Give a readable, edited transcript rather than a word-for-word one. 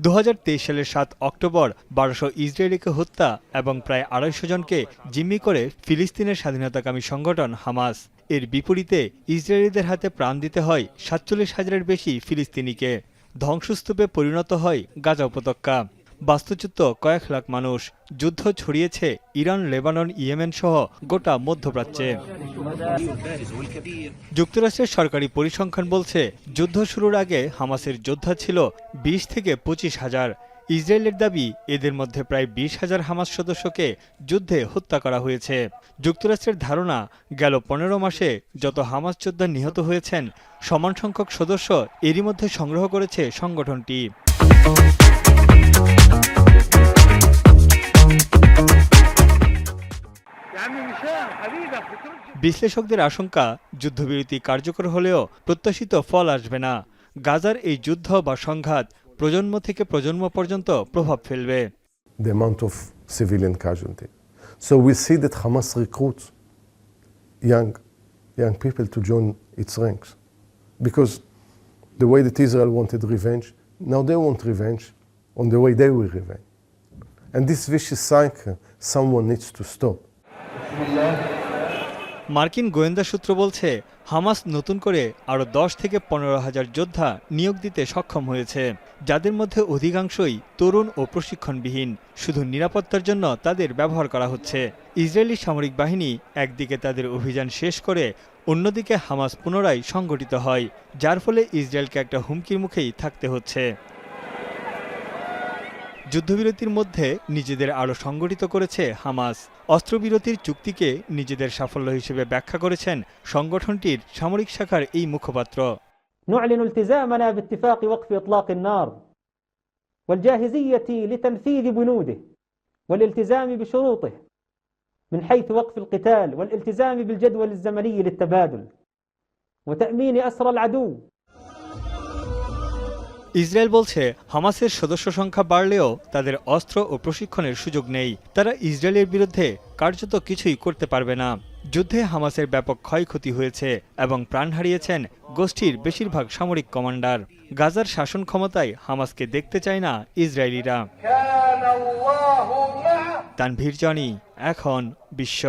2023 সালের 7 অক্টোবর 1200 ইসরায়েলিকে হত্যা এবং প্রায় 250 জনকে জিম্মি করে ফিলিস্তিনের স্বাধীনতাকামী সংগঠন হামাস। এর বিপরীতে ইসরায়েলিদের হাতে প্রাণ দিতে হয় 47,000-এর বেশি ফিলিস্তিনিকে। ধ্বংসস্তূপে পরিণত হয় গাজা উপত্যকা। বাস্তুচ্যুত কয়েক লাখ মানুষ। যুদ্ধ ছড়িয়েছে ইরান, লেবানন, ইয়েমেন সহ গোটা মধ্যপ্রাচ্যে। যুক্তরাষ্ট্রের সরকারি পরিসংখ্যান বলছে, যুদ্ধ শুরুর আগে হামাসের যোদ্ধা ছিল 20 থেকে 25,000। ইসরায়েলের দাবি, এদের মধ্যে প্রায় 20,000 হামাস সদস্যকে যুদ্ধে হত্যা করা হয়েছে। যুক্তরাষ্ট্রের ধারণা, গেল 15 মাসে যত হামাস যোদ্ধা নিহত হয়েছেন, সমান সংখ্যক সদস্য এরই মধ্যে সংগ্রহ করেছে সংগঠনটি। বিশ্লেষকদের আশঙ্কা, যুদ্ধবিরতি কার্যকর হলেও প্রত্যাশিত ফল আসবে না। গাজার এই যুদ্ধ বা সংঘাত প্রজন্ম থেকে প্রজন্ম পর্যন্ত প্রভাব ফেলবে। The amount of civilian casualty. So we see that Hamas recruits young people to join its ranks, because the way that Israel wanted revenge, now they want revenge on the way they will revenge. And this vicious cycle, someone needs to stop. মার্কিন গোয়েন্দা সূত্র বলছে, Hamas নতুন করে আরও 10 থেকে 15,000 যোদ্ধা নিয়োগ দিতে সক্ষম হয়েছে, যাদের মধ্যে অধিকাংশই তরুণ ও প্রশিক্ষণবিহীন। শুধু নিরাপত্তার জন্য তাদের ব্যবহার করা হচ্ছে। ইসরায়েলি সামরিক বাহিনী একদিকে তাদের অভিযান শেষ করে, অন্যদিকে হামাস পুনরায় সংগঠিত হয়, যার ফলে ইসরায়েলকে একটা হুমকির মুখেই থাকতে হচ্ছে। যুদ্ধবিরতির মধ্যে নিজেদের আরও সংগঠিত করেছে হামাস। অস্ত্রবিরতির চুক্তিকে নিজেদের সাফল্য হিসেবে ব্যাখ্যা করেছেন সংগঠনটির সামরিক শাখার এই মুখপাত্র। نعلن التزامنا باتفاق وقف إطلاق النار والجاهزية لتنفيذ بنوده والالتزام بشروطه من حيث وقف القتال والالتزام بالجدول الزمني للتبادل وتأمين أسرى العدو। ইসরায়েল বলছে, হামাসের সদস্য সংখ্যা বাড়লেও তাদের অস্ত্র ও প্রশিক্ষণের সুযোগ নেই। তারা ইসরায়েলের বিরুদ্ধে কার্যত কিছুই করতে পারবে না। যুদ্ধে হামাসের ব্যাপক ক্ষয়ক্ষতি হয়েছে এবং প্রাণ হারিয়েছেন গোষ্ঠীর বেশিরভাগ সামরিক কমান্ডার। গাজার শাসন ক্ষমতায় হামাসকে দেখতে চায় না ইসরায়েলিরা। তানভীর জনি, এখন বিশ্ব।